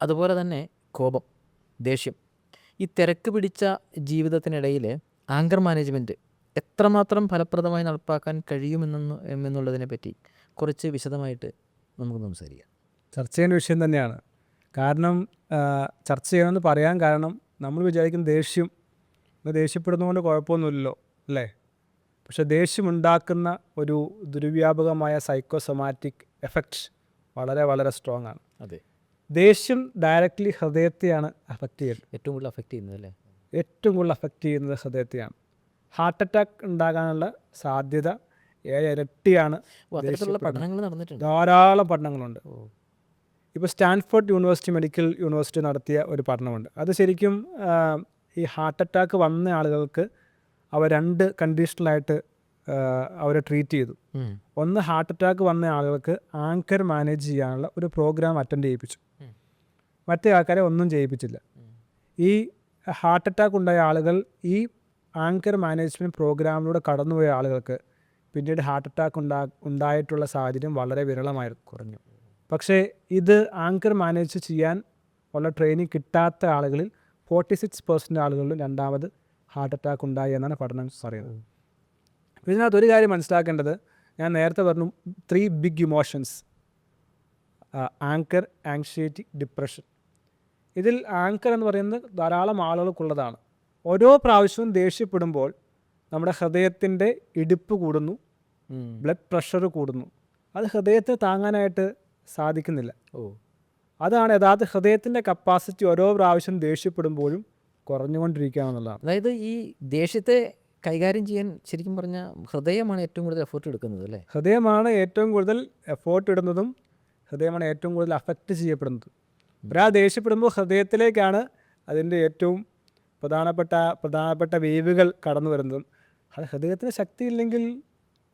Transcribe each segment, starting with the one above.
അതുപോലെ തന്നെ കോപം, ദേഷ്യം. ഈ തിരക്ക് പിടിച്ച ജീവിതത്തിനിടയിൽ ആങ്കർ മാനേജ്മെൻറ്റ് എത്രമാത്രം ഫലപ്രദമായി നടപ്പാക്കാൻ എന്നുള്ളതിനെ പറ്റി കുറച്ച് വിശദമായിട്ട് നമുക്ക് സംസാരിക്കാം. ചർച്ച ചെയ്യേണ്ട വിഷയം തന്നെയാണ്. കാരണം ചർച്ച ചെയ്യണമെന്ന് പറയാൻ കാരണം നമ്മൾ വിചാരിക്കും ദേഷ്യപ്പെടുന്നതുകൊണ്ട് കുഴപ്പമൊന്നുമില്ലല്ലോ അല്ലേ? പക്ഷെ ദേഷ്യമുണ്ടാക്കുന്ന ഒരു ദുർവ്യാപകമായ സൈക്കോസൊമാറ്റിക് എഫക്റ്റ് വളരെ വളരെ സ്ട്രോങ് ആണ്. അതെ, ദേഷ്യം ഡയറക്റ്റ്ലി ഹൃദയത്തെയാണ് അഫക്റ്റ് ചെയ്യുന്നത്. ഏറ്റവും കൂടുതൽ അഫക്റ്റ് ചെയ്യുന്നത് അല്ലേ? ഏറ്റവും കൂടുതൽ അഫക്റ്റ് ചെയ്യുന്നത് ഹൃദയത്തെയാണ്. ഹാർട്ട് അറ്റാക്ക് ഉണ്ടാകാനുള്ള സാധ്യത 7 ഇരട്ടിയാണ്. അത്തരത്തിലുള്ള പഠനങ്ങൾ നടന്നിട്ടുണ്ട്, ധാരാളം പഠനങ്ങളുണ്ട്. ഇപ്പോൾ സ്റ്റാൻഫോർഡ് മെഡിക്കൽ യൂണിവേഴ്സിറ്റി നടത്തിയ ഒരു പഠനമുണ്ട്. അത് ശരിക്കും ഈ ഹാർട്ട് അറ്റാക്ക് വന്ന ആളുകൾക്ക് അവർ 2 കണ്ടീഷനിലായിട്ട് അവരെ ട്രീറ്റ് ചെയ്തു. ഒന്ന്, ഹാർട്ട് അറ്റാക്ക് വന്ന ആളുകൾക്ക് ആങ്കർ മാനേജ് ചെയ്യാനുള്ള ഒരു പ്രോഗ്രാം അറ്റൻഡ് ചെയ്യിപ്പിച്ചു. മറ്റേ ആൾക്കാരെ ഒന്നും ചെയ്യിപ്പിച്ചില്ല. ഈ ഹാർട്ട് അറ്റാക്ക് ഉണ്ടായ ആളുകൾ ഈ ആങ്കർ മാനേജ്മെൻറ്റ് പ്രോഗ്രാമിലൂടെ കടന്നുപോയ ആളുകൾക്ക് പിന്നീട് ഹാർട്ട് അറ്റാക്ക് ഉണ്ടായിട്ടുള്ള സാഹചര്യം വളരെ വിരളമായിരുന്നു, കുറഞ്ഞു. പക്ഷേ ഇത് ആങ്കർ മാനേജ് ചെയ്യാൻ ഉള്ള ട്രെയിനിങ് കിട്ടാത്ത ആളുകളിൽ 46% ആളുകളിലും രണ്ടാമത് ഹാർട്ട് അറ്റാക്ക് ഉണ്ടായി എന്നാണ് പഠനം പറയുന്നത്. ഇതിനകത്ത് ഒരു കാര്യം മനസ്സിലാക്കേണ്ടത്, ഞാൻ നേരത്തെ പറഞ്ഞു 3 big emotions: anger, anxiety, depression. ഇതിൽ ആങ്കർ എന്ന് പറയുന്നത് ധാരാളം ആളുകൾക്കുള്ളതാണ്. ഓരോ പ്രാവശ്യവും ദേഷ്യപ്പെടുമ്പോൾ നമ്മുടെ ഹൃദയത്തിൻ്റെ ഇടിപ്പ് കൂടുന്നു, ബ്ലഡ് പ്രഷർ കൂടുന്നു. അത് ഹൃദയത്തെ താങ്ങാനായിട്ട് സാധിക്കുന്നില്ല. അതാണ് യഥാർത്ഥ ഹൃദയത്തിൻ്റെ കപ്പാസിറ്റി ഓരോ പ്രാവശ്യം ദേഷ്യപ്പെടുമ്പോഴും കുറഞ്ഞുകൊണ്ടിരിക്കുക എന്നുള്ളതാണ്. അതായത് ഈ ദേഷ്യത്തെ കൈകാര്യം ചെയ്യാൻ ശരിക്കും പറഞ്ഞാൽ ഹൃദയമാണ് ഏറ്റവും കൂടുതൽ എഫേർട്ട് എടുക്കുന്നത് അല്ലേ? ഹൃദയമാണ് ഏറ്റവും കൂടുതൽ എഫേർട്ട് ഇടുന്നതും ഹൃദയമാണ് ഏറ്റവും കൂടുതൽ അഫക്റ്റ് ചെയ്യപ്പെടുന്നതും. ഒരാൾ ദേഷ്യപ്പെടുമ്പോൾ ഹൃദയത്തിലേക്കാണ് അതിൻ്റെ ഏറ്റവും പ്രധാനപ്പെട്ട വേവുകൾ കടന്നു വരുന്നതും. അത് ഹൃദയത്തിന് ശക്തി ഇല്ലെങ്കിൽ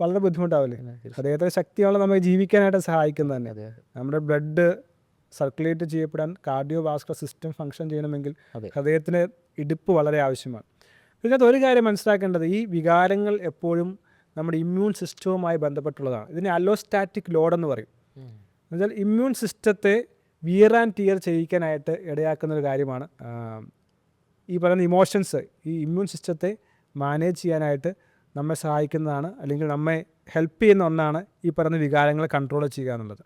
വളരെ ബുദ്ധിമുട്ടാവില്ലേ? ഹൃദയത്തിന് ശക്തിയുള്ള നമുക്ക് ജീവിക്കാനായിട്ട് സഹായിക്കുന്നത് തന്നെ. നമ്മുടെ ബ്ലഡ് സർക്കുലേറ്റ് ചെയ്യപ്പെടാൻ കാർഡിയോ വാസ്കുലർ സിസ്റ്റം ഫങ്ഷൻ ചെയ്യണമെങ്കിൽ ഹൃദയത്തിന് ഇടിപ്പ് വളരെ ആവശ്യമാണ്. ഇതിനകത്ത് ഒരു കാര്യം മനസ്സിലാക്കേണ്ടത്, ഈ വികാരങ്ങൾ എപ്പോഴും നമ്മുടെ ഇമ്മ്യൂൺ സിസ്റ്റവുമായി ബന്ധപ്പെട്ടുള്ളതാണ്. ഇതിനെ അലോസ്റ്റാറ്റിക് ലോഡ് എന്ന് പറയും. എന്നുവെച്ചാൽ ഇമ്മ്യൂൺ സിസ്റ്റത്തെ വിയർ ആൻഡ് ടിയർ ചെയ്യിക്കാനായിട്ട് ഇടയാക്കുന്ന ഒരു കാര്യമാണ് ഈ പറയുന്ന ഇമോഷൻസ്. ഈ ഇമ്മ്യൂൺ സിസ്റ്റത്തെ മാനേജ് ചെയ്യാനായിട്ട് നമ്മെ സഹായിക്കുന്നതാണ്, അല്ലെങ്കിൽ നമ്മെ ഹെൽപ്പ് ചെയ്യുന്ന ഒന്നാണ് ഈ പറയുന്ന വികാരങ്ങളെ കൺട്രോൾ ചെയ്യുക എന്നുള്ളത്.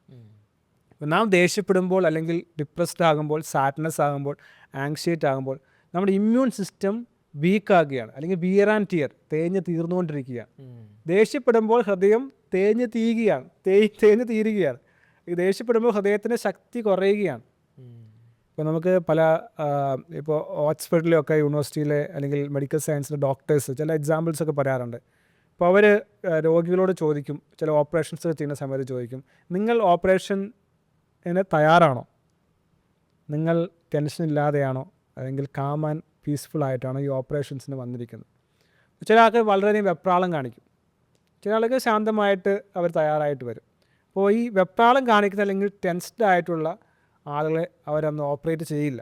നാം ദേഷ്യപ്പെടുമ്പോൾ, അല്ലെങ്കിൽ ഡിപ്രസ്ഡ് ആകുമ്പോൾ, സാഡ്നെസ് ആകുമ്പോൾ, ആങ്സൈറ്റി ആകുമ്പോൾ നമ്മുടെ ഇമ്മ്യൂൺ സിസ്റ്റം വീക്കാകുകയാണ്, അല്ലെങ്കിൽ വിയർ ആൻഡ് ടിയർ തേഞ്ഞ് തീർന്നുകൊണ്ടിരിക്കുകയാണ്. ദേഷ്യപ്പെടുമ്പോൾ ഹൃദയം തേഞ്ഞ് തീരുകയാണ്. ഈ ദേഷ്യപ്പെടുമ്പോൾ ഹൃദയത്തിൻ്റെ ശക്തി കുറയുകയാണ്. ഇപ്പോൾ നമുക്ക് ഇപ്പോൾ ഓക്സ്ഫോർഡിലൊക്കെ യൂണിവേഴ്സിറ്റിയിലെ അല്ലെങ്കിൽ മെഡിക്കൽ സയൻസിലെ ഡോക്ടേഴ്സ് ചില എക്സാമ്പിൾസൊക്കെ പറയാറുണ്ട്. അപ്പോൾ അവർ രോഗികളോട് ചോദിക്കും, ചില ഓപ്പറേഷൻസ് ചെയ്യുന്ന സമയത്ത് ചോദിക്കും, നിങ്ങൾ ഓപ്പറേഷന് തയ്യാറാണോ? നിങ്ങൾ ടെൻഷൻ ഇല്ലാതെയാണോ, അല്ലെങ്കിൽ കാം ആൻഡ് പീസ്ഫുൾ ആയിട്ടാണോ ഈ ഓപ്പറേഷൻസിന് വന്നിരിക്കുന്നത്? ചില ആൾക്ക് വളരെയധികം വെപ്രാളം കാണിക്കും, ചില ആൾക്ക് ശാന്തമായിട്ട് അവർ തയ്യാറായിട്ട് വരും. അപ്പോൾ ഈ വെപ്രാളം കാണിക്കുന്ന അല്ലെങ്കിൽ ടെൻസ്ഡ് ആയിട്ടുള്ള ആളുകളെ അവരന്ന് ഓപ്പറേറ്റ് ചെയ്യില്ല.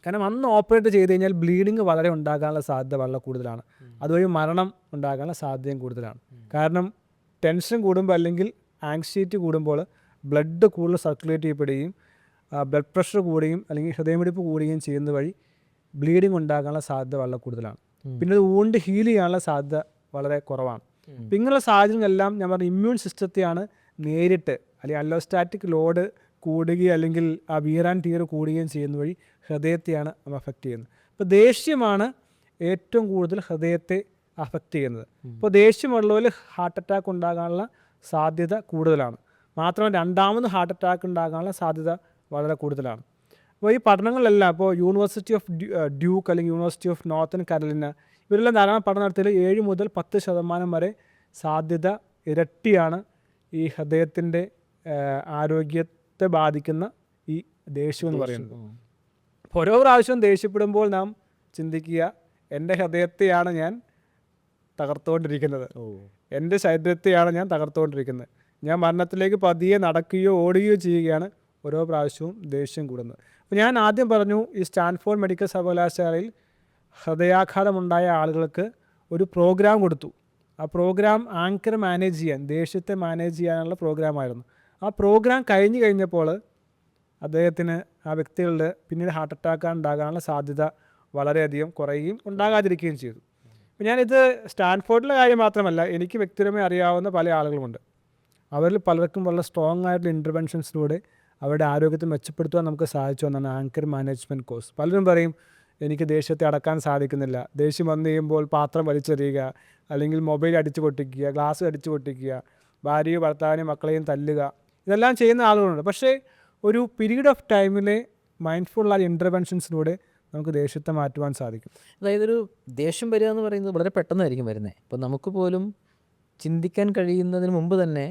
കാരണം അന്ന് ഓപ്പറേറ്റ് ചെയ്ത് കഴിഞ്ഞാൽ ബ്ലീഡിങ് വളരെ ഉണ്ടാകാനുള്ള സാധ്യത വളരെ കൂടുതലാണ്. അതുവഴി മരണം ഉണ്ടാകാനുള്ള സാധ്യതയും കൂടുതലാണ്. കാരണം ടെൻഷൻ കൂടുമ്പോൾ, അല്ലെങ്കിൽ ആങ്സൈറ്റി കൂടുമ്പോൾ ബ്ലഡ് കൂടുതൽ സർക്കുലേറ്റ് ചെയ്യപ്പെടുകയും ബ്ലഡ് പ്രഷർ കൂടുകയും അല്ലെങ്കിൽ ഹൃദയമിടിപ്പ് കൂടുകയും ചെയ്യുന്ന വഴി ബ്ലീഡിങ് ഉണ്ടാകാനുള്ള സാധ്യത വളരെ കൂടുതലാണ്. പിന്നെ അത് വൂണ്ട് ഹീൽ ചെയ്യാനുള്ള സാധ്യത വളരെ കുറവാണ്. അപ്പം ഇങ്ങനെയുള്ള സാഹചര്യങ്ങളെല്ലാം ഞാൻ പറഞ്ഞ ഇമ്മ്യൂൺ സിസ്റ്റത്തെയാണ് നേരിട്ട്, അല്ലെങ്കിൽ അലോസ്റ്റാറ്റിക് ലോഡ് കൂടുകയും അല്ലെങ്കിൽ ആ വിയർ ആൻഡ് ടിയർ കൂടുകയും ചെയ്യുന്ന വഴി ഹൃദയത്തെയാണ് നമ്മൾ അഫക്റ്റ് ചെയ്യുന്നത്. അപ്പോൾ ദേഷ്യമാണ് ഏറ്റവും കൂടുതൽ ഹൃദയത്തെ അഫക്റ്റ് ചെയ്യുന്നത്. ഇപ്പോൾ ദേഷ്യമുള്ളവർ ഹാർട്ട് അറ്റാക്ക് ഉണ്ടാകാനുള്ള സാധ്യത കൂടുതലാണ്. മാത്രമല്ല രണ്ടാമത് ഹാർട്ട് അറ്റാക്ക് ഉണ്ടാകാനുള്ള സാധ്യത വളരെ കൂടുതലാണ്. അപ്പോൾ ഈ പഠനങ്ങളെല്ലാം, ഇപ്പോൾ യൂണിവേഴ്സിറ്റി ഓഫ് ഡ്യൂക്ക് അല്ലെങ്കിൽ യൂണിവേഴ്സിറ്റി ഓഫ് നോർത്തേൺ കരോലിന, ഇവരെല്ലാം ധാരാളം പഠനം നടത്തിയതിൽ 7 മുതൽ 10% വരെ സാധ്യത ഇരട്ടിയാണ് ഈ ഹൃദയത്തിൻ്റെ ആരോഗ്യത്തെ ബാധിക്കുന്ന ഈ ദേഷ്യം എന്ന് പറയുന്നത്. ഓരോ പ്രാവശ്യവും ദേഷ്യപ്പെടുമ്പോൾ നാം ചിന്തിക്കുക, എൻ്റെ ഹൃദയത്തെയാണ് ഞാൻ തകർത്തുകൊണ്ടിരിക്കുന്നത്, എൻ്റെ ശരീരത്തെയാണ് ഞാൻ തകർത്തുകൊണ്ടിരിക്കുന്നത്. ഞാൻ മരണത്തിലേക്ക് പതിയെ നടക്കുകയോ ഓടുകയോ ചെയ്യുകയാണ് ഓരോ പ്രാവശ്യവും ദേഷ്യം കൂടുന്നത്. അപ്പോൾ ഞാൻ ആദ്യം പറഞ്ഞു, ഈ സ്റ്റാൻഫോർഡ് മെഡിക്കൽ സർവകലാശാലയിൽ ഹൃദയാഘാതമുണ്ടായ ആളുകൾക്ക് ഒരു പ്രോഗ്രാം കൊടുത്തു. ആ പ്രോഗ്രാം ആങ്കർ മാനേജ് ചെയ്യാൻ, ദേഷ്യത്തെ മാനേജ് ചെയ്യാനുള്ള പ്രോഗ്രാമായിരുന്നു. ആ പ്രോഗ്രാം കഴിഞ്ഞപ്പോൾ അദ്ദേഹത്തിന് ആ വ്യക്തികളുടെ പിന്നീട് ഹാർട്ട് അറ്റാക്ക് ഉണ്ടാകാനുള്ള സാധ്യത വളരെയധികം കുറയുകയും ഉണ്ടാകാതിരിക്കുകയും ചെയ്തു. അപ്പോൾ ഞാനിത് സ്റ്റാൻഫോർഡിലെ കാര്യം മാത്രമല്ല, എനിക്ക് വ്യക്തിപരമായി അറിയാവുന്ന പല ആളുകളുമുണ്ട്. അവരിൽ പലർക്കും വളരെ സ്ട്രോങ് ആയിട്ടുള്ള ഇൻ്റർവെൻഷൻസിലൂടെ അവരുടെ ആരോഗ്യത്തെ മെച്ചപ്പെടുത്തുവാൻ നമുക്ക് സാധിച്ചു എന്നാണ് ആങ്കർ മാനേജ്മെൻറ്റ് കോഴ്സ്. പലരും പറയും എനിക്ക് ദേഷ്യത്തെ അടക്കാൻ സാധിക്കുന്നില്ല, ദേഷ്യം വന്നു കഴിയുമ്പോൾ പാത്രം വലിച്ചെറിയുക, അല്ലെങ്കിൽ മൊബൈൽ അടിച്ചു പൊട്ടിക്കുക, ഗ്ലാസ് അടിച്ചു പൊട്ടിക്കുക, ഭാര്യയും ഭർത്താവിനെയും മക്കളെയും തല്ലുക, ഇതെല്ലാം ചെയ്യുന്ന ആളുകളുണ്ട്. പക്ഷേ ഒരു പീരീഡ് ഓഫ് ടൈമിലെ മൈൻഡ്ഫുള്ളായ ഇൻ്റർവെൻഷൻസിലൂടെ നമുക്ക് ദേഷ്യത്തെ മാറ്റുവാൻ സാധിക്കും. അതായത് ഒരു ദേഷ്യം വരിക എന്ന് പറയുന്നത് വളരെ പെട്ടെന്നായിരിക്കും വരുന്നത്. ഇപ്പോൾ നമുക്ക് പോലും ചിന്തിക്കാൻ കഴിയുന്നതിന് മുമ്പ് തന്നെ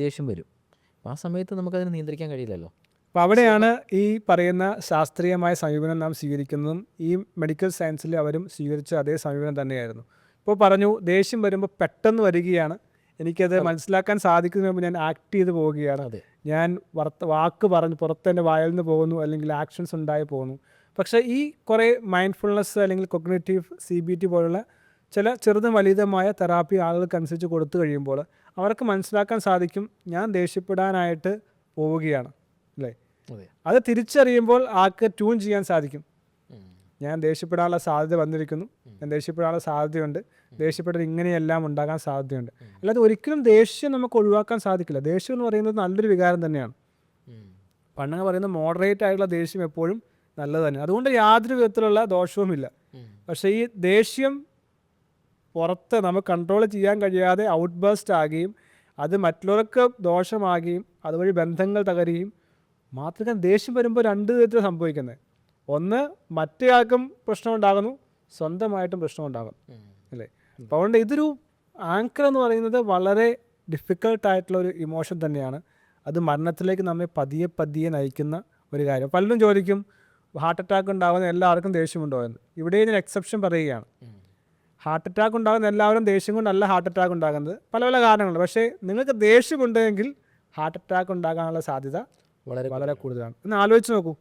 ദേഷ്യം വരും. അപ്പോൾ ആ സമയത്ത് നമുക്കതിനെ നിയന്ത്രിക്കാൻ കഴിയില്ലല്ലോ. അപ്പോൾ അവിടെയാണ് ഈ പറയുന്ന ശാസ്ത്രീയമായ സമീപനം നാം സ്വീകരിക്കുന്നതും ഈ മെഡിക്കൽ സയൻസിൽ അവരും സ്വീകരിച്ച അതേ സമീപനം തന്നെയായിരുന്നു. ഇപ്പോൾ പറഞ്ഞു ദേഷ്യം വരുമ്പോൾ പെട്ടെന്ന് വരികയാണ്, എനിക്കത് മനസ്സിലാക്കാൻ സാധിക്കുന്നതിന് മുമ്പ് ഞാൻ ആക്ട് ചെയ്ത് പോവുകയാണ്, ഞാൻ വാക്ക് പറഞ്ഞ് പുറത്തെൻ്റെ വായിൽ നിന്ന് പോകുന്നു, അല്ലെങ്കിൽ ആക്ഷൻസ് ഉണ്ടായി പോകുന്നു. പക്ഷേ ഈ കുറേ മൈൻഡ്ഫുൾനെസ് അല്ലെങ്കിൽ കൊഗ്നിറ്റീവ് CBT പോലുള്ള ചില ചെറുതും വലുതുമായ തെറാപ്പി ആളുകൾക്കനുസരിച്ച് കൊടുത്തു കഴിയുമ്പോൾ അവർക്ക് മനസ്സിലാക്കാൻ സാധിക്കും ഞാൻ ദേഷ്യപ്പെടാനായിട്ട് പോവുകയാണ് അല്ലേ. അത് തിരിച്ചറിയുമ്പോൾ ആൾക്ക് ട്യൂൺ ചെയ്യാൻ സാധിക്കും. ഞാൻ ദേഷ്യപ്പെടാനുള്ള സാധ്യത വന്നിരിക്കുന്നു, ഞാൻ ദേഷ്യപ്പെടാനുള്ള സാധ്യതയുണ്ട്, ദേഷ്യപ്പെട്ടത് ഇങ്ങനെയെല്ലാം ഉണ്ടാകാൻ സാധ്യതയുണ്ട്. അല്ലാതെ ഒരിക്കലും ദേഷ്യം നമുക്ക് ഒഴിവാക്കാൻ സാധിക്കില്ല. ദേഷ്യം എന്ന് പറയുന്നത് നല്ലൊരു വികാരം തന്നെയാണ്. പണ്ടങ്ങ് പറയുന്നത് മോഡറേറ്റ് ആയിട്ടുള്ള ദേഷ്യം എപ്പോഴും നല്ലത് തന്നെ, അതുകൊണ്ട് യാതൊരു വിധത്തിലുള്ള ദോഷവുമില്ല. പക്ഷേ ഈ ദേഷ്യം പുറത്ത് നമുക്ക് കൺട്രോൾ ചെയ്യാൻ കഴിയാതെ ഔട്ട് ബേസ്റ്റ് ആകുകയും അത് മറ്റുള്ളവർക്ക് ദോഷമാകുകയും അതുവഴി ബന്ധങ്ങൾ തകരുകയും മാത്രമല്ല, ദേഷ്യം വരുമ്പോൾ രണ്ട് വിധത്തിൽ സംഭവിക്കുന്നത്. ഒന്ന്, മറ്റേയാൾക്കും പ്രശ്നം ഉണ്ടാകുന്നു, സ്വന്തമായിട്ടും പ്രശ്നം ഉണ്ടാകും അല്ലേ. അപ്പോൾ അതുകൊണ്ട് ഇതൊരു ആങ്കർ എന്ന് പറയുന്നത് വളരെ ഡിഫിക്കൽട്ടായിട്ടുള്ളൊരു ഇമോഷൻ തന്നെയാണ്. അത് മരണത്തിലേക്ക് നമ്മെ പതിയെ പതിയെ നയിക്കുന്ന ഒരു കാര്യം. പലരും ചോദിക്കും ഹാർട്ട് അറ്റാക്ക് ഉണ്ടാകുന്ന എല്ലാവർക്കും ദേഷ്യമുണ്ടോ എന്ന്. ഇവിടെ ഞാൻ എക്സെപ്ഷൻ പറയുകയാണ്. ഹാർട്ട് അറ്റാക്ക് ഉണ്ടാകുന്ന എല്ലാവരും ദേഷ്യം കൊണ്ടല്ല ഹാർട്ട് അറ്റാക്ക് ഉണ്ടാകുന്നത്, പല പല കാരണങ്ങളുണ്ട്. പക്ഷേ നിങ്ങൾക്ക് ദേഷ്യമുണ്ടെങ്കിൽ ഹാർട്ട് അറ്റാക്ക് ഉണ്ടാകാനുള്ള സാധ്യത വളരെ കൂടുതലാണ്. ഒന്ന് ആലോചിച്ച് നോക്കൂ.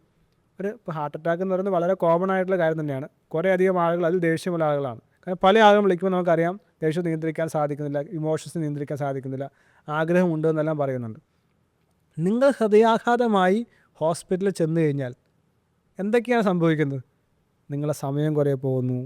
ഇപ്പോൾ ഹാർട്ട് അറ്റാക്ക് എന്ന് പറയുന്നത് വളരെ കോമൺ ആയിട്ടുള്ള കാര്യം തന്നെയാണ്. കുറേ അധികം ആളുകൾ അതിൽ ദേഷ്യമുള്ള ആളുകളാണ്. കാരണം പല ആളുകളും വിളിക്കുമ്പോൾ നമുക്കറിയാം ദേഷ്യം നിയന്ത്രിക്കാൻ സാധിക്കുന്നില്ല, ഇമോഷൻസ് നിയന്ത്രിക്കാൻ സാധിക്കുന്നില്ല, ആഗ്രഹമുണ്ട് എന്നെല്ലാം പറയുന്നുണ്ട്. നിങ്ങൾ ഹൃദയാഘാതമായി ഹോസ്പിറ്റലിൽ ചെന്ന് കഴിഞ്ഞാൽ എന്തൊക്കെയാണ് സംഭവിക്കുന്നത്? നിങ്ങളുടെ സമയം കുറേ പോകുന്നു,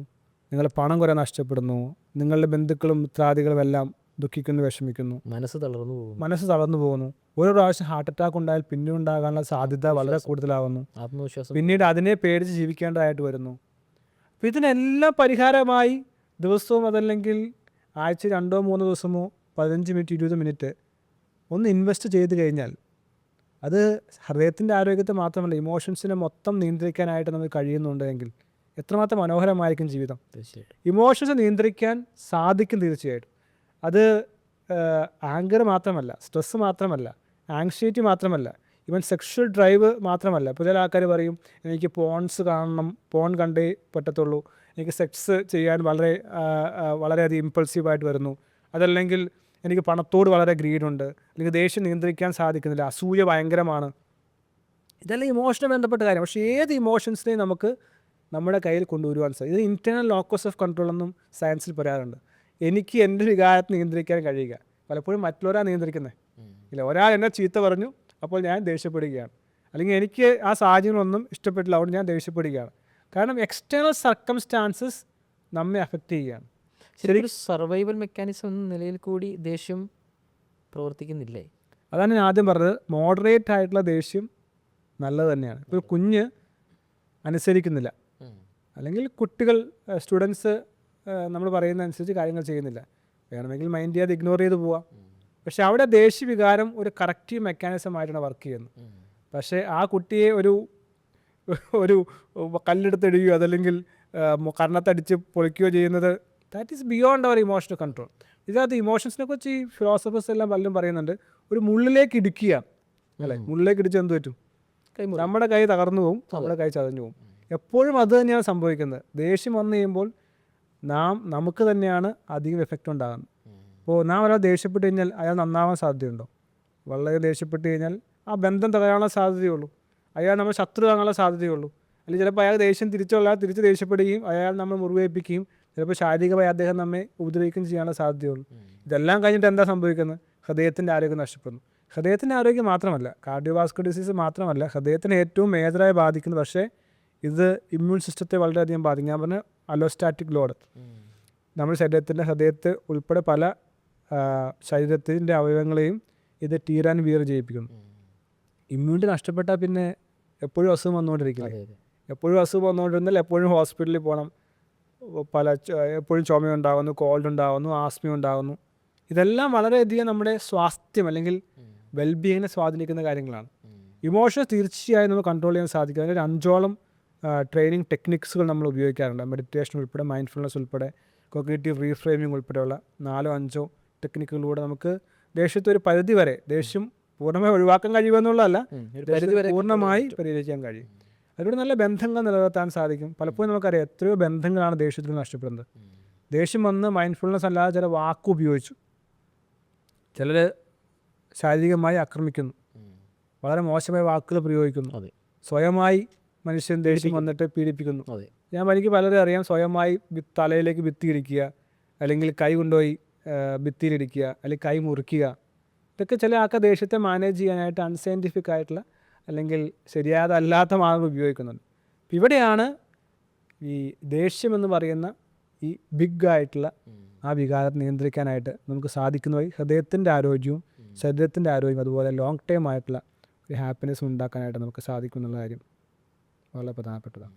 നിങ്ങളുടെ പണം കുറേ നഷ്ടപ്പെടുന്നു, നിങ്ങളുടെ ബന്ധുക്കളും മിത്രാദികളും എല്ലാം ദുഃഖിക്കുന്നു, വിഷമിക്കുന്നു, മനസ്സ് തളർന്നു പോകുന്നു. ഓരോ പ്രാവശ്യം ഹാർട്ട് അറ്റാക്ക് ഉണ്ടായാൽ പിന്നെ ഉണ്ടാകാനുള്ള സാധ്യത വളരെ കൂടുതലാകുന്നു. ആത്മവിശ്വാസം പിന്നീട് അതിനെ പേടിച്ച് ജീവിക്കേണ്ടതായിട്ട് വരുന്നു. അപ്പോൾ ഇതിനെല്ലാം പരിഹാരമായി ദിവസവും അതല്ലെങ്കിൽ ആഴ്ച 2-3 ദിവസമോ 15 മിനിറ്റ് 20 മിനിറ്റ് ഒന്ന് ഇൻവെസ്റ്റ് ചെയ്ത് കഴിഞ്ഞാൽ അത് ഹൃദയത്തിൻ്റെ ആരോഗ്യത്തെ മാത്രമല്ല ഇമോഷൻസിനെ മൊത്തം നിയന്ത്രിക്കാനായിട്ട് നമുക്ക് കഴിയുന്നുണ്ടെങ്കിൽ എത്രമാത്രം മനോഹരമായിരിക്കും ജീവിതം. ഇമോഷൻസ് നിയന്ത്രിക്കാൻ സാധിക്കും തീർച്ചയായിട്ടും. അത് ആങ്കർ മാത്രമല്ല, സ്ട്രെസ്സ് മാത്രമല്ല, ആങ്സൈറ്റി മാത്രമല്ല, ഈവൻ സെക്ഷൽ ഡ്രൈവ് മാത്രമല്ല. ഇപ്പോൾ ചില ആൾക്കാർ പറയും എനിക്ക് പോൺസ് കാണണം, പോൺ കണ്ടേ പറ്റത്തുള്ളൂ, എനിക്ക് സെക്സ് ചെയ്യാൻ വളരെയധികം ഇമ്പൾസീവായിട്ട് വരുന്നു, അതല്ലെങ്കിൽ എനിക്ക് പണത്തോട് വളരെ ഗ്രീഡുണ്ട്, അല്ലെങ്കിൽ ദേഷ്യം നിയന്ത്രിക്കാൻ സാധിക്കുന്നില്ല, അസൂയ ഭയങ്കരമാണ്. ഇതെല്ലാം ഇമോഷനുമായി ബന്ധപ്പെട്ട കാര്യം. പക്ഷേ ഏത് ഇമോഷൻസിനെയും നമുക്ക് നമ്മുടെ കയ്യിൽ കൊണ്ടുവരുവാൻ സാധിക്കും. ഇത് ഇൻറ്റേർണൽ ലോക്കസ് ഓഫ് കൺട്രോൾ എന്നും സയൻസിൽ പറയാറുണ്ട്. എനിക്ക് എൻ്റെ വികാരത്തെ നിയന്ത്രിക്കാൻ കഴിയുക. പലപ്പോഴും മറ്റുള്ളവരാണ് നിയന്ത്രിക്കുന്നത്. ഇല്ല, ഒരാൾ എന്നെ ചീത്ത പറഞ്ഞു അപ്പോൾ ഞാൻ ദേഷ്യപ്പെടുകയാണ്, അല്ലെങ്കിൽ എനിക്ക് ആ സാഹചര്യമൊന്നും ഇഷ്ടപ്പെട്ടില്ല അതുകൊണ്ട് ഞാൻ ദേഷ്യപ്പെടുകയാണ്. കാരണം എക്സ്റ്റേണൽ സർക്കംസ്റ്റാൻസസ് നമ്മെ അഫക്റ്റ് ചെയ്യുകയാണ്. ശരിക്കും സർവൈവൽ മെക്കാനിസം എന്ന നിലയിൽ കൂടി ദേഷ്യം പ്രവർത്തിക്കുന്നില്ലേ? അതാണ് ഞാൻ ആദ്യം പറഞ്ഞത്. മോഡറേറ്റ് ആയിട്ടുള്ള ദേഷ്യം നല്ലത് തന്നെയാണ്. ഇപ്പോൾ കുഞ്ഞ് അനുസരിക്കുന്നില്ല, അല്ലെങ്കിൽ കുട്ടികൾ സ്റ്റുഡൻസ് നമ്മൾ പറയുന്ന അനുസരിച്ച് കാര്യങ്ങൾ ചെയ്യുന്നില്ല, വേണമെങ്കിൽ മൈൻഡ് ചെയ്യാതെ ഇഗ്നോർ ചെയ്ത് പോവാം. പക്ഷെ അവിടെ ദേഷ്യവികാരം ഒരു കറക്റ്റീവ് മെക്കാനിസം ആയിട്ടാണ് വർക്ക് ചെയ്യുന്നത്. പക്ഷേ ആ കുട്ടിയെ ഒരു കല്ലെടുത്തിടുകയോ അതല്ലെങ്കിൽ കർണത്തടിച്ച് പൊളിക്കുകയോ ചെയ്യുന്നത് ദാറ്റ് ഈസ് ബിയോണ്ട് അവർ ഇമോഷണൽ കൺട്രോൾ. ഇതിനകത്ത് ഇമോഷൻസിനെ കുറിച്ച് ഈ ഫിലോസഫേഴ്സ് എല്ലാം പലരും പറയുന്നുണ്ട്, ഒരു മുള്ളിലേക്ക് ഇടുക്കുക അല്ലേ, മുള്ളിലേക്ക് ഇടിച്ച് എന്ത് പറ്റും? നമ്മുടെ കൈ തകർന്നു പോകും, നമ്മുടെ കൈ ചതഞ്ഞു പോകും. എപ്പോഴും അത് തന്നെയാണ് സംഭവിക്കുന്നത്. ദേഷ്യം വന്നു കഴിയുമ്പോൾ നമുക്ക് തന്നെയാണ് അധികം എഫക്റ്റ് ഉണ്ടാകുന്നത്. അപ്പോൾ നാം ഒരാൾ ദേഷ്യപ്പെട്ട് കഴിഞ്ഞാൽ അയാൾ നന്നാവാൻ സാധ്യതയുണ്ടോ? വളരെ ദേഷ്യപ്പെട്ട് കഴിഞ്ഞാൽ ആ ബന്ധം തകരാനുള്ള സാധ്യതയുള്ളൂ, അയാൾ നമ്മൾ ശത്രു ആകാനുള്ള സാധ്യതയുള്ളൂ. അല്ലെങ്കിൽ ചിലപ്പോൾ അയാൾ ദേഷ്യം തിരിച്ച് ദേഷ്യപ്പെടുകയും അയാൾ നമ്മൾ മുറിവേൽപ്പിക്കുകയും ചിലപ്പോൾ ശാരീരികമായി അദ്ദേഹം നമ്മെ ഉപദ്രവിക്കുകയും ചെയ്യാനുള്ള സാധ്യതയുള്ളൂ. ഇതെല്ലാം കഴിഞ്ഞിട്ട് എന്താ സംഭവിക്കുന്നത്? ഹൃദയത്തിൻ്റെ ആരോഗ്യം നഷ്ടപ്പെടുന്നു. ഹൃദയത്തിൻ്റെ ആരോഗ്യം മാത്രമല്ല, കാർഡിയോവാസ്കുലർ ഡിസീസ് മാത്രമല്ല, ഹൃദയത്തിനെ ഏറ്റവും മേജറായി ബാധിക്കുന്നത്. പക്ഷേ ഇത് ഇമ്മ്യൂൺ സിസ്റ്റത്തെ വളരെയധികം ബാധിക്കും. ഞാൻ പറഞ്ഞ അലോസ്റ്റാറ്റിക് ലോഡ് നമ്മുടെ ശരീരത്തിൻ്റെ ഹൃദയത്തെ ഉൾപ്പെടെ പല ശരീരത്തിൻ്റെ അവയവങ്ങളെയും ഇത് തീരാൻ വീർ ചെയ്യിപ്പിക്കുന്നു. ഇമ്മ്യൂണിറ്റി നഷ്ടപ്പെട്ടാൽ പിന്നെ എപ്പോഴും അസുഖം വന്നുകൊണ്ടിരിക്കില്ലേ. എപ്പോഴും അസുഖം വന്നുകൊണ്ടിരുന്നാൽ എപ്പോഴും ഹോസ്പിറ്റലിൽ പോകണം. എപ്പോഴും ചുമയുണ്ടാകുന്നു, കോൾഡ് ഉണ്ടാകുന്നു, ആസ്മ ഉണ്ടാകുന്നു. ഇതെല്ലാം വളരെയധികം നമ്മുടെ സ്വാസ്ഥ്യം അല്ലെങ്കിൽ വെൽബീയിങ്ങിനെ സ്വാധീനിക്കുന്ന കാര്യങ്ങളാണ്. ഇമോഷൻസ് തീർച്ചയായും നമുക്ക് കൺട്രോൾ ചെയ്യാൻ സാധിക്കും. അതിന് 5ഓളം ട്രെയിനിങ് ടെക്നിക്സുകൾ നമ്മൾ ഉപയോഗിക്കാറുണ്ട്. മെഡിറ്റേഷൻ ഉൾപ്പെടെ, മൈൻഡ്ഫുൾനെസ് ഉൾപ്പെടെ, കോഗ്നിറ്റീവ് റീഫ്രെയിമിംഗ് ഉൾപ്പെടെയുള്ള 4-5 ടെക്നിക്കുകളിലൂടെ നമുക്ക് ദേഷ്യത്തെ ഒരു പരിധി വരെ, ദേഷ്യം പൂർണ്ണമായി ഒഴിവാക്കാൻ കഴിയുമെന്നുള്ളതല്ല, പൂർണ്ണമായി പരിഹരിക്കാൻ കഴിയും. അതിലൂടെ നല്ല ബന്ധങ്ങൾ നിലനിർത്താൻ സാധിക്കും. പലപ്പോഴും നമുക്കറിയാം എത്രയോ ബന്ധങ്ങളാണ് ദേഷ്യത്തിൽ നഷ്ടപ്പെടുന്നത്. ദേഷ്യം വന്ന് മൈൻഡ്ഫുൾനെസ് അല്ലാതെ ചില വാക്ക് ഉപയോഗിച്ചു, ചിലർ ശാരീരികമായി ആക്രമിക്കുന്നു, വളരെ മോശമായ വാക്കുകൾ പ്രയോഗിക്കുന്നു, സ്വയമായി മനുഷ്യൻ ദേഷ്യം വന്നിട്ട് പീഡിപ്പിക്കുന്നു. എനിക്ക് പലരും അറിയാം, സ്വയമായി തലയിലേക്ക് ഭിത്തി ഇടിക്കുക, അല്ലെങ്കിൽ കൈ കൊണ്ടുപോയി ഭിത്തിയിലിടിക്കുക, അല്ലെങ്കിൽ കൈ മുറിക്കുക. ഇതൊക്കെ ചില ആൾക്കാർ ദേഷ്യത്തെ മാനേജ് ചെയ്യാനായിട്ട് അൺസയൻറ്റിഫിക് ആയിട്ടുള്ള അല്ലെങ്കിൽ ശരിയാതല്ലാത്ത മാർഗം ഉപയോഗിക്കുന്നുണ്ട്. അപ്പം ഇവിടെയാണ് ഈ ദേഷ്യം എന്ന് പറയുന്ന ഈ ബിഗ് ആയിട്ടുള്ള ആ വികാരം നിയന്ത്രിക്കാനായിട്ട് നമുക്ക് സാധിക്കുന്ന വഴി ഹൃദയത്തിൻ്റെ ആരോഗ്യവും ശരീരത്തിൻ്റെ ആരോഗ്യം അതുപോലെ ലോങ് ടൈം ആയിട്ടുള്ള ഒരു ഹാപ്പിനെസ് ഉണ്ടാക്കാനായിട്ട് നമുക്ക് സാധിക്കും എന്നുള്ള കാര്യം വളരെ പ്രധാനപ്പെട്ടതാണ്.